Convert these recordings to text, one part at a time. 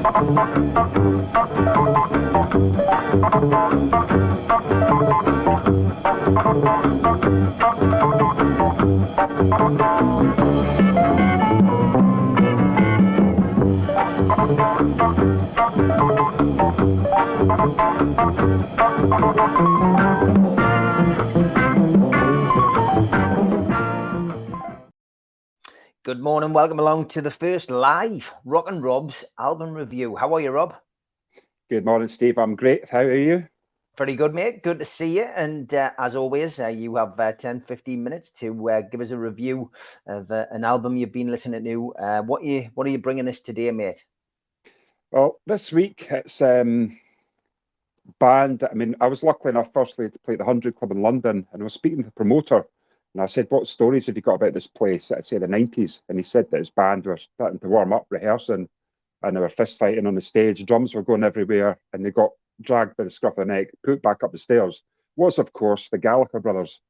Good morning, welcome along to the first live Rock and Rob's album review. How are you, Rob? Good morning, Steve. I'm great. How are you? Very good, mate. Good to see you. And as always, you have 10, 15 minutes to give us a review of an album you've been listening to. What are you bringing us today, mate? Well, this week it's band. I mean, I was lucky enough, firstly, to play at the 100 Club in London, and I was speaking to the promoter, and I said, "What stories have you got about this place?" I'd say the 90s, and he said that his band were starting to warm up, rehearsing, and they were fist fighting on the stage. Drums were going everywhere, and they got dragged by the scruff of the neck, put back up the stairs. Was, of course, the Gallagher brothers.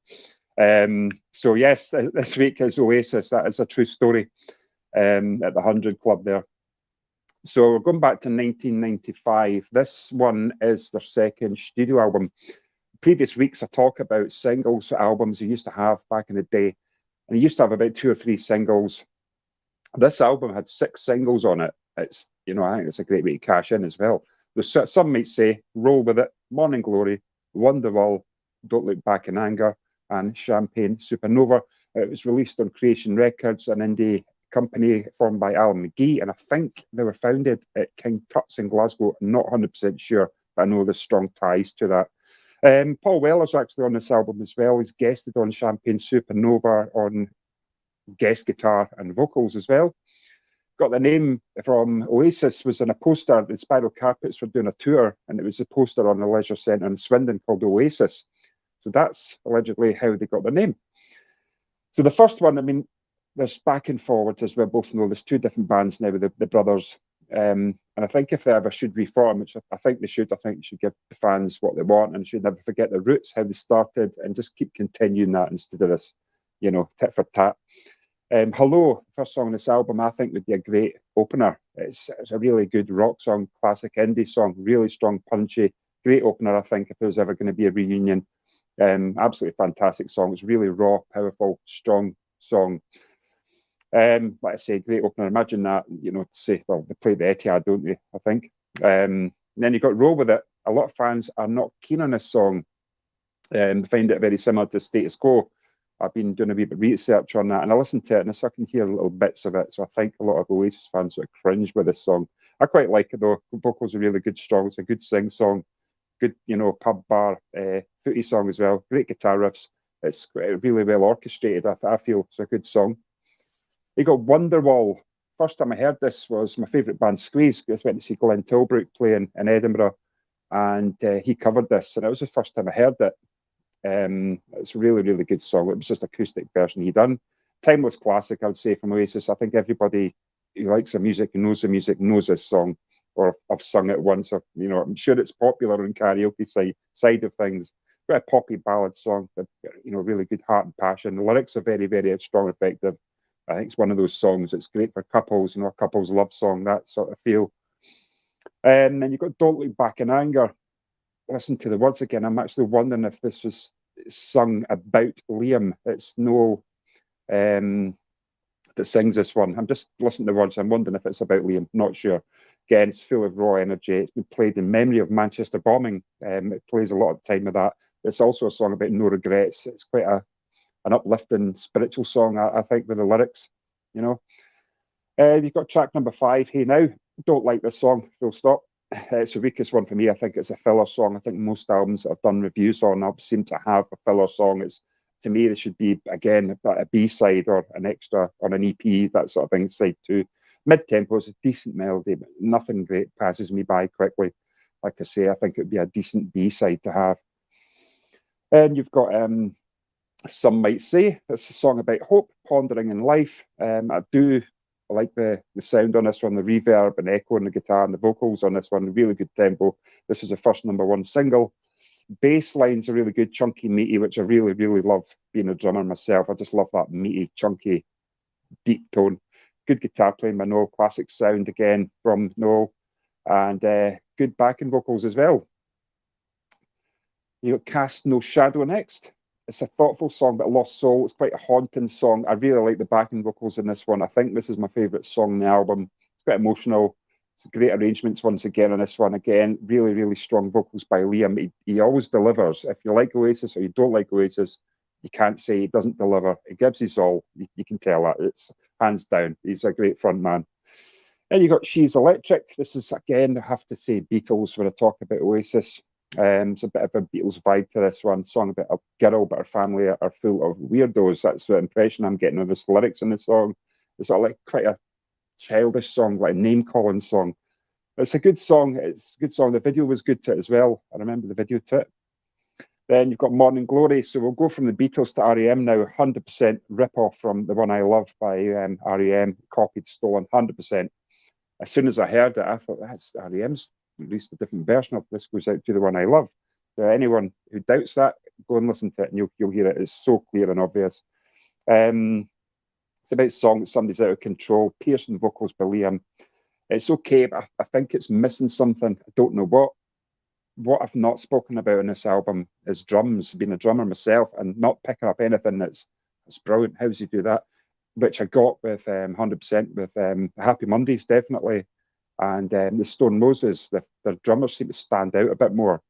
So yes, this week is Oasis. That is a true story at the 100 Club there. So we're going back to 1995. This one is their second studio album. Previous weeks, I talk about singles albums they used to have back in the day. And they used to have about 2 or 3 singles. This album had 6 singles on it. It's, I think it's a great way to cash in as well. Some might say, Roll With It, Morning Glory, Wonderwall, Don't Look Back in Anger, and Champagne Supernova. It was released on Creation Records, an indie company formed by Alan McGee, and I think they were founded at King Tut's in Glasgow. I'm not 100% sure, but I know there's strong ties to that. Paul Weller's actually on this album as well. He's guested on Champagne Supernova on guest guitar and vocals as well. Got the name from Oasis, was in a poster. The Spiral Carpets were doing a tour, and it was a poster on the leisure centre in Swindon called Oasis. So that's allegedly how they got the name. So the first one, I mean, there's back and forwards, as we both know. There's 2 different bands now with the brothers. And I think if they ever should reform, which I think they should, they should give the fans what they want and should never forget the roots, how they started, and just keep continuing that instead of this, tit for tat. Hello, the first song on this album, I think would be a great opener. It's a really good rock song, classic indie song, really strong, punchy, great opener, I think, if there was ever going to be a reunion. Absolutely fantastic song. It's really raw, powerful, strong song. Like I say, great opener. Imagine that, to say, well, they play the Etihad, don't they, I think. And then you got Roll With It. A lot of fans are not keen on this song. Find it very similar to Status Quo. I've been doing a wee bit of research on that, and I listened to it, and I can hear little bits of it. So I think a lot of Oasis fans sort of cringe with this song. I quite like it though. The vocals are really good, strong. It's a good sing song, good, pub bar, footy song as well. Great guitar riffs. It's really well orchestrated. I feel it's a good song. You got Wonderwall. First time I heard this was my favourite band, Squeeze. I went to see Glenn Tilbrook playing in Edinburgh, and he covered this, and it was the first time I heard it. It's a really, really good song. It was just acoustic version he done. Timeless classic, I would say, from Oasis. I think everybody who likes the music, who knows the music, knows this song, or I've sung it once, or I'm sure it's popular on karaoke side of things. But a poppy ballad song, but really good heart and passion. The lyrics are very, very strong, effective. I think it's one of those songs that's great for couples, a couple's love song, that sort of feel. And then you've got Don't Look Back in Anger. Listen to the words again. I'm actually wondering if this was sung about Liam. It's Noel that sings this one. I'm just listening to the words. I'm wondering if it's about Liam. Not sure. Again, it's full of raw energy. It's been played in memory of Manchester bombing. It plays a lot of time with that. It's also a song about no regrets. It's quite an uplifting spiritual song, I think, with the lyrics. You've got track number 5, Hey Now. Don't like this song, full stop. It's the weakest one for me. I think it's a filler song. I think most albums that I've done reviews on seem to have a filler song. To me, it should be, again, a B-side or an extra on an EP, that sort of thing, side 2. Mid-tempo is a decent melody, but nothing great, passes me by quickly. Like I say, I think it would be a decent B-side to have. And you've got Some Might Say. It's a song about hope, pondering in life. I like the sound on this one, the reverb and echo on the guitar and the vocals on this one, really good tempo. This is the first #1 single. Bass lines are really good, chunky, meaty, which I really, really love being a drummer myself. I just love that meaty, chunky, deep tone. Good guitar playing by Noel, classic sound again from Noel. and good backing vocals as well. You got Cast No Shadow next. It's a thoughtful song, but Lost Soul. It's quite a haunting song. I really like the backing vocals in this one. I think this is my favourite song in the album. It's quite emotional. It's great arrangements once again on this one. Again, really, really strong vocals by Liam. He always delivers. If you like Oasis or you don't like Oasis, you can't say he doesn't deliver. He gives his all. You can tell that. It's hands down. He's a great front man. Then you got She's Electric. This is, again, I have to say Beatles when I talk about Oasis. It's a bit of a Beatles vibe to this one. Song about a girl, but her family are full of weirdos. That's the impression I'm getting of the lyrics in the song. It's sort of like quite a childish song, like a name-calling song. It's a good song. It's a good song. The video was good to it as well. I remember the video to it. Then you've got Morning Glory. So we'll go from the Beatles to REM now. 100% rip-off from The One I Love by REM. Copied, stolen, 100%. As soon as I heard it, I thought, that's REM's released a different version of this, goes out to The One I Love. So anyone who doubts that, go and listen to it and you'll hear it. It's so clear and obvious. It's about song that somebody's out of control. Piercing vocals by Liam. It's okay, but I think it's missing something. I don't know what. What I've not spoken about in this album is drums. Being a drummer myself and not picking up anything that's brilliant. How does he do that? Which I got with 100% with Happy Mondays, definitely. And the Stone Roses, their drummers seem to stand out a bit more.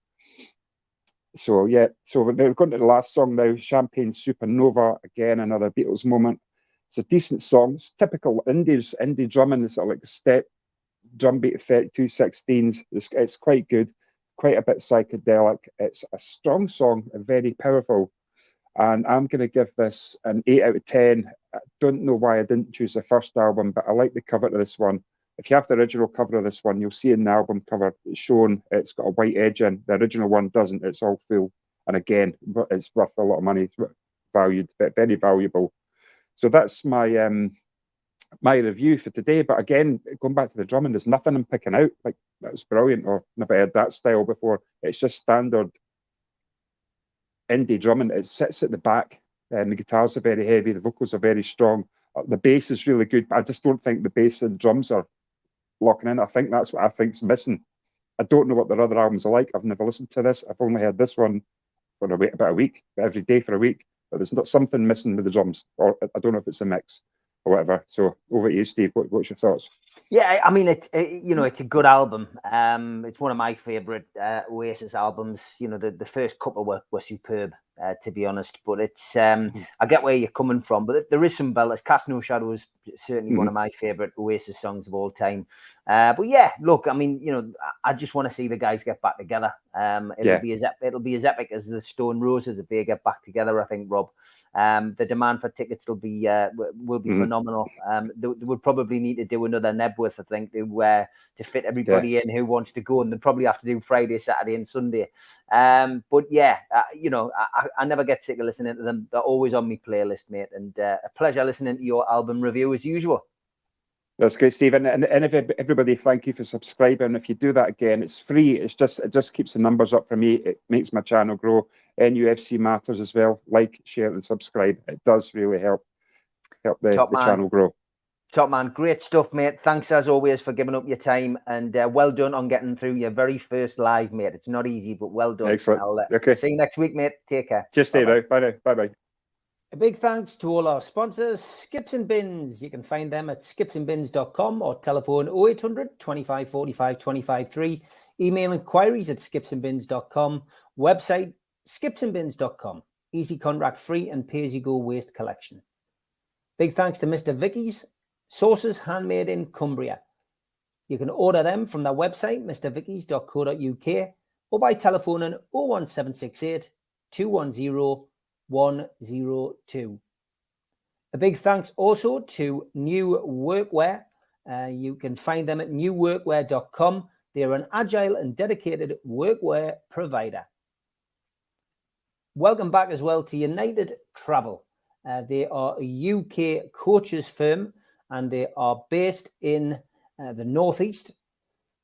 So, yeah, so we're going to the last song now, Champagne Supernova. Again, another Beatles moment. It's a decent song. It's typical indie drumming. It's sort of like a step drum beat, 32/16s. It's quite good, quite a bit psychedelic. It's a strong song, very powerful. And I'm going to give this an 8 out of 10. I don't know why I didn't choose the first album, but I like the cover to this one. If you have the original cover of this one, you'll see in the album cover it's shown it's got a white edge in. The original one doesn't. It's all full. And again, it's worth a lot of money. It's valued, very valuable. So that's my my review for today. But again, going back to the drumming, there's nothing I'm picking out. Like, that was brilliant, or never heard that style before. It's just standard indie drumming. It sits at the back, and the guitars are very heavy, the vocals are very strong. The bass is really good, but I just don't think the bass and drums are locking in. I think that's what I think's missing. I don't know what their other albums are like. I've never listened to this. I've only heard this one for about a week, every day for a week. But there's not something missing with the drums, or I don't know if it's a mix or whatever. So over to you, Steve. What's your thoughts? Yeah, I mean, it's a good album. It's one of my favorite Oasis albums. You know, the first couple were superb, to be honest. But it's I get where you're coming from. But there is some belters. Cast No Shadow is certainly one of my favorite Oasis songs of all time. But yeah, look, I mean, you know, I just want to see the guys get back together. It'll be as epic as the Stone Roses if they get back together. I think, Rob. The demand for tickets will be phenomenal. They would probably need to do another Nebworth, I think, to fit everybody in who wants to go, and they'll probably have to do Friday, Saturday, and Sunday. But yeah, you know, I never get sick of listening to them. They're always on my playlist, mate, and a pleasure listening to your album review as usual. That's great, Steve. And if everybody, thank you for subscribing. If you do that again, it's free. It just keeps the numbers up for me. It makes my channel grow. NUFC matters as well. Like, share, and subscribe. It does really help the channel grow. Top man, great stuff, mate. Thanks as always for giving up your time, and well done on getting through your very first live, mate. It's not easy, but well done. Excellent. Okay. See you next week, mate. Take care. Just stay now. Bye now. Bye. A big thanks to all our sponsors, Skips and Bins. You can find them at skipsandbins.com or telephone 0800 25 45 25 3. Email inquiries at skipsandbins.com. Website skipsandbins.com. Easy contract free and pay-as-you-go waste collection. Big thanks to Mr. Vicky's Sauces Handmade in Cumbria. You can order them from their website, mrvickys.co.uk, or by telephoning 01768 210 102. A big thanks also to New Workwear. You can find them at newworkwear.com. They're an agile and dedicated workwear provider. Welcome back as well to United Travel. They are a UK coaches firm and they are based in the Northeast.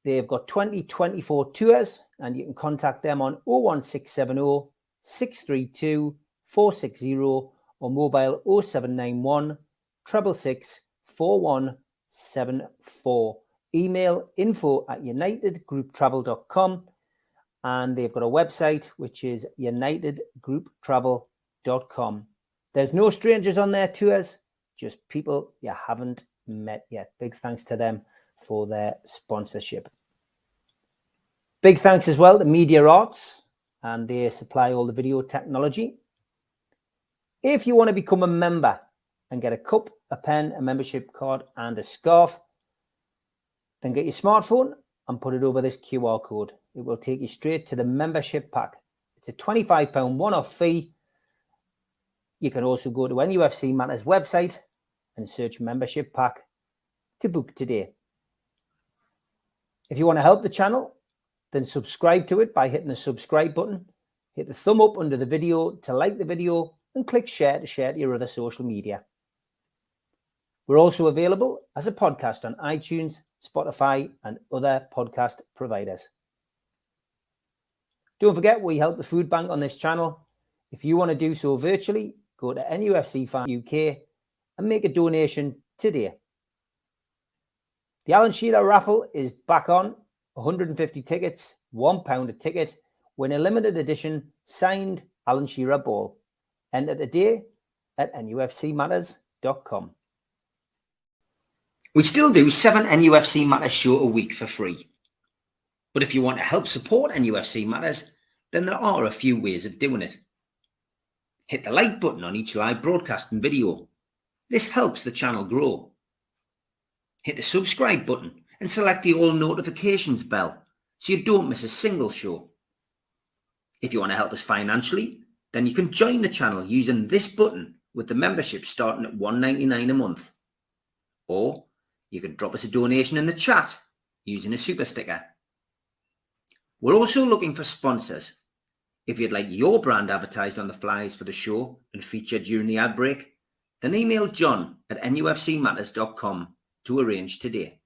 They've got 2024 tours and you can contact them on 01670 632 460 or mobile 0791 666 4174. email info@unitedgrouptravel.com, and they've got a website which is unitedgrouptravel.com. There's no strangers on their tours, just people you haven't met yet. Big thanks to them for their sponsorship. Big thanks as well to Media Arts, and they supply all the video technology. If you want to become a member and get a cup, a pen, a membership card, and a scarf, then get your smartphone and put it over this QR code. It will take you straight to the membership pack. It's a £25 one-off fee. You can also go to NUFC Matters website and search membership pack to book today. If you want to help the channel, then subscribe to it by hitting the subscribe button. Hit the thumb up under the video to like the video and click share to share to your other social media. We're also available as a podcast on iTunes, Spotify, and other podcast providers. Don't forget, we help the food bank on this channel. If you want to do so virtually, go to NUFC Fan UK and make a donation today. The Alan Shearer raffle is back on. 150 tickets, £1 a ticket, win a limited edition signed Alan Shearer ball. Enter today at nufcmatters.com. We still do 7 NUFC Matters show a week for free. But if you want to help support NUFC Matters, then there are a few ways of doing it. Hit the like button on each live broadcast and video. This helps the channel grow. Hit the subscribe button and select the all notifications bell so you don't miss a single show. If you want to help us financially, then you can join the channel using this button with the membership starting at $1.99 a month. Or you can drop us a donation in the chat using a super sticker. We're also looking for sponsors. If you'd like your brand advertised on the flyers for the show and featured during the ad break, then email John at nufcmatters.com to arrange today.